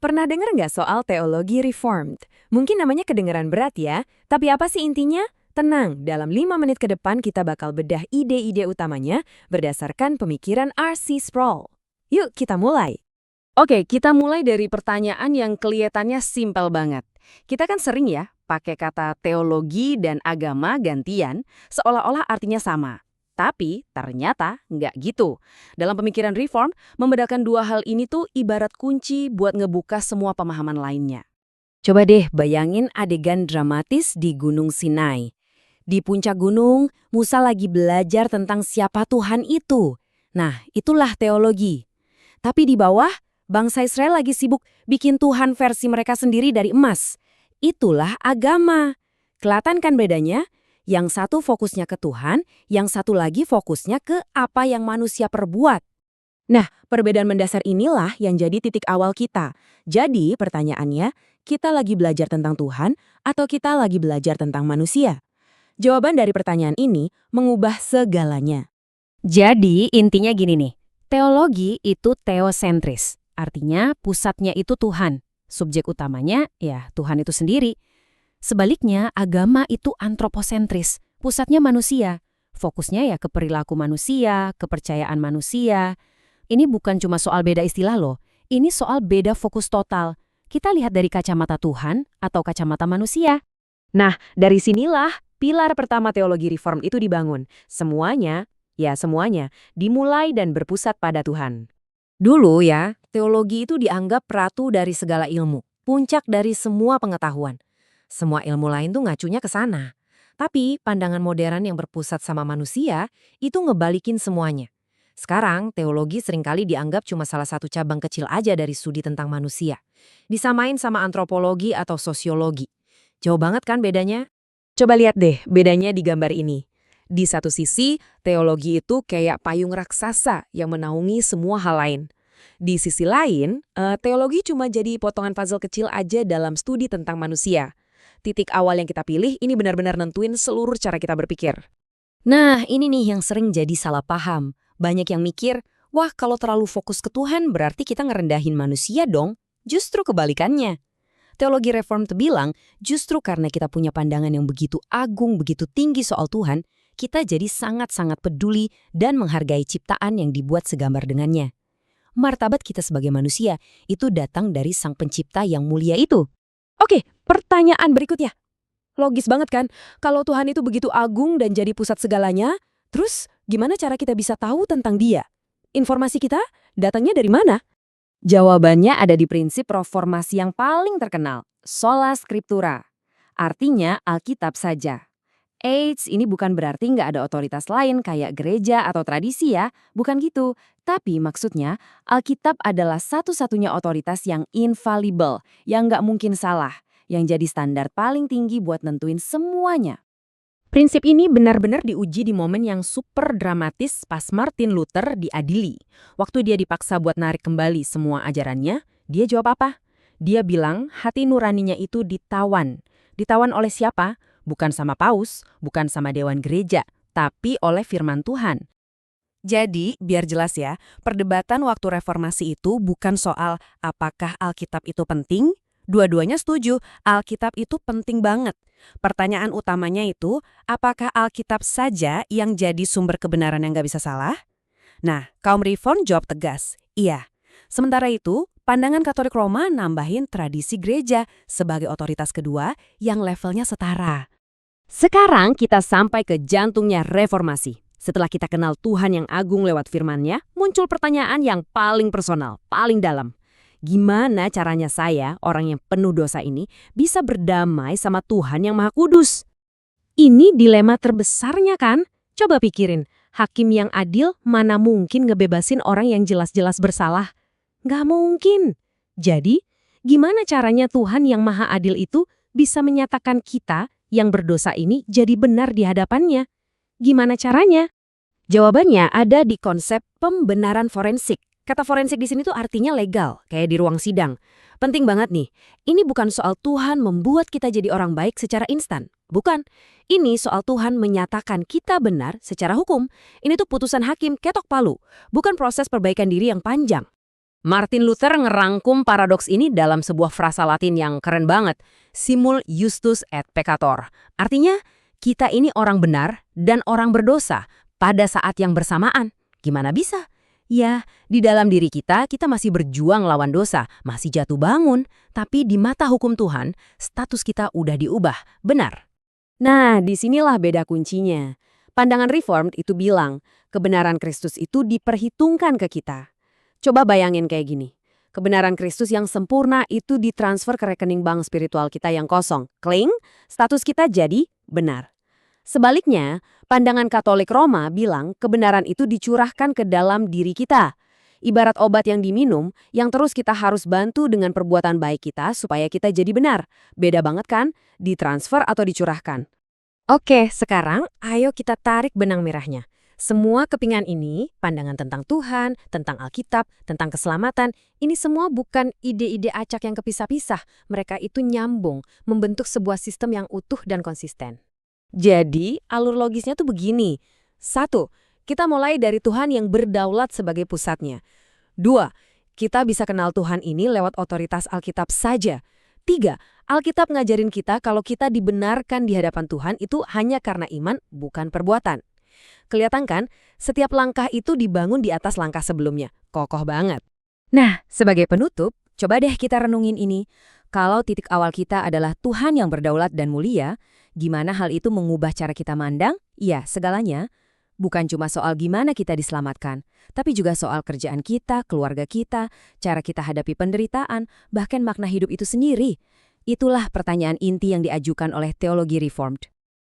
Pernah dengar nggak soal teologi reformed? Mungkin namanya kedengaran berat ya, tapi apa sih intinya? Tenang, dalam 5 menit ke depan kita bakal bedah ide-ide utamanya berdasarkan pemikiran R.C. Sproul. Yuk kita mulai. Oke, kita mulai dari pertanyaan yang kelihatannya simpel banget. Kita kan sering ya pakai kata teologi dan agama gantian, seolah-olah artinya sama. Tapi ternyata nggak gitu. Dalam pemikiran reform, membedakan dua hal ini tuh ibarat kunci buat ngebuka semua pemahaman lainnya. Coba deh bayangin adegan dramatis di Gunung Sinai. Di puncak gunung, Musa lagi belajar tentang siapa Tuhan itu. Nah, itulah teologi. Tapi di bawah, bangsa Israel lagi sibuk bikin Tuhan versi mereka sendiri dari emas. Itulah agama. Kelihatan kan bedanya? Yang satu fokusnya ke Tuhan, yang satu lagi fokusnya ke apa yang manusia perbuat. Nah, perbedaan mendasar inilah yang jadi titik awal kita. Jadi, pertanyaannya, kita lagi belajar tentang Tuhan atau kita lagi belajar tentang manusia? Jawaban dari pertanyaan ini mengubah segalanya. Jadi intinya gini nih, teologi itu teosentris, artinya pusatnya itu Tuhan, subjek utamanya ya Tuhan itu sendiri. Sebaliknya agama itu antroposentris, pusatnya manusia, fokusnya ya ke perilaku manusia, kepercayaan manusia. Ini bukan cuma soal beda istilah loh, ini soal beda fokus total. Kita lihat dari kacamata Tuhan atau kacamata manusia. Nah, dari sinilah pilar pertama teologi reform itu dibangun. Semuanya, dimulai dan berpusat pada Tuhan. Dulu ya, teologi itu dianggap ratu dari segala ilmu, puncak dari semua pengetahuan. Semua ilmu lain tuh ngacunya ke sana. Tapi pandangan modern yang berpusat sama manusia itu ngebalikin semuanya. Sekarang, teologi seringkali dianggap cuma salah satu cabang kecil aja dari studi tentang manusia. Disamain sama antropologi atau sosiologi. Jauh banget kan bedanya? Coba lihat deh bedanya di gambar ini. Di satu sisi, teologi itu kayak payung raksasa yang menaungi semua hal lain. Di sisi lain, teologi cuma jadi potongan puzzle kecil aja dalam studi tentang manusia. Titik awal yang kita pilih ini benar-benar nentuin seluruh cara kita berpikir. Nah, ini nih yang sering jadi salah paham. Banyak yang mikir, wah kalau terlalu fokus ke Tuhan berarti kita ngerendahin manusia dong. Justru kebalikannya. Teologi reform bilang, justru karena kita punya pandangan yang begitu agung, begitu tinggi soal Tuhan, kita jadi sangat-sangat peduli dan menghargai ciptaan yang dibuat segambar dengannya. Martabat kita sebagai manusia itu datang dari Sang Pencipta yang mulia itu. Oke, pertanyaan berikutnya. Logis banget kan? Kalau Tuhan itu begitu agung dan jadi pusat segalanya, terus gimana cara kita bisa tahu tentang Dia? Informasi kita datangnya dari mana? Jawabannya ada di prinsip reformasi yang paling terkenal, sola scriptura. Artinya Alkitab saja. Eits, ini bukan berarti nggak ada otoritas lain kayak gereja atau tradisi ya, bukan gitu. Tapi maksudnya, Alkitab adalah satu-satunya otoritas yang infallible, yang nggak mungkin salah, yang jadi standar paling tinggi buat nentuin semuanya. Prinsip ini benar-benar diuji di momen yang super dramatis pas Martin Luther diadili. Waktu dia dipaksa buat narik kembali semua ajarannya, dia jawab apa? Dia bilang hati nuraninya itu ditawan. Ditawan oleh siapa? Bukan sama paus, bukan sama dewan gereja, tapi oleh firman Tuhan. Jadi, biar jelas ya, perdebatan waktu reformasi itu bukan soal apakah Alkitab itu penting. Dua-duanya setuju, Alkitab itu penting banget. Pertanyaan utamanya itu, apakah Alkitab saja yang jadi sumber kebenaran yang nggak bisa salah? Nah, kaum reform jawab tegas, iya. Sementara itu, pandangan Katolik Roma nambahin tradisi gereja sebagai otoritas kedua yang levelnya setara. Sekarang kita sampai ke jantungnya reformasi. Setelah kita kenal Tuhan yang agung lewat firman-Nya, muncul pertanyaan yang paling personal, paling dalam. Gimana caranya saya, orang yang penuh dosa ini, bisa berdamai sama Tuhan yang Maha Kudus? Ini dilema terbesarnya kan? Coba pikirin, hakim yang adil mana mungkin ngebebasin orang yang jelas-jelas bersalah? Nggak mungkin. Jadi, gimana caranya Tuhan yang Maha Adil itu bisa menyatakan kita yang berdosa ini jadi benar di hadapannya? Gimana caranya? Jawabannya ada di konsep pembenaran forensik. Kata forensik di sini tuh artinya legal, kayak di ruang sidang. Penting banget nih, ini bukan soal Tuhan membuat kita jadi orang baik secara instan. Bukan. Ini soal Tuhan menyatakan kita benar secara hukum. Ini tuh putusan hakim ketok palu, bukan proses perbaikan diri yang panjang. Martin Luther ngerangkum paradoks ini dalam sebuah frasa Latin yang keren banget, simul justus et peccator. Artinya, kita ini orang benar dan orang berdosa pada saat yang bersamaan. Gimana bisa? Ya, di dalam diri kita masih berjuang lawan dosa, masih jatuh bangun, tapi di mata hukum Tuhan, status kita udah diubah, benar. Nah, disinilah beda kuncinya. Pandangan Reformed itu bilang, kebenaran Kristus itu diperhitungkan ke kita. Coba bayangin kayak gini. Kebenaran Kristus yang sempurna itu ditransfer ke rekening bank spiritual kita yang kosong. Kling, status kita jadi benar. Sebaliknya, pandangan Katolik Roma bilang kebenaran itu dicurahkan ke dalam diri kita. Ibarat obat yang diminum, yang terus kita harus bantu dengan perbuatan baik kita supaya kita jadi benar. Beda banget kan? Ditransfer atau dicurahkan. Oke, sekarang ayo kita tarik benang merahnya. Semua kepingan ini, pandangan tentang Tuhan, tentang Alkitab, tentang keselamatan, ini semua bukan ide-ide acak yang kepisah-pisah. Mereka itu nyambung, membentuk sebuah sistem yang utuh dan konsisten. Jadi, alur logisnya tuh begini. 1. Kita mulai dari Tuhan yang berdaulat sebagai pusatnya. 2. Kita bisa kenal Tuhan ini lewat otoritas Alkitab saja. 3. Alkitab ngajarin kita kalau kita dibenarkan di hadapan Tuhan itu hanya karena iman, bukan perbuatan. Kelihatan kan, setiap langkah itu dibangun di atas langkah sebelumnya. Kokoh banget. Nah, sebagai penutup, coba deh kita renungin ini. Kalau titik awal kita adalah Tuhan yang berdaulat dan mulia, gimana hal itu mengubah cara kita mandang? Ya, segalanya. Bukan cuma soal gimana kita diselamatkan, tapi juga soal kerjaan kita, keluarga kita, cara kita hadapi penderitaan, bahkan makna hidup itu sendiri. Itulah pertanyaan inti yang diajukan oleh teologi Reformed.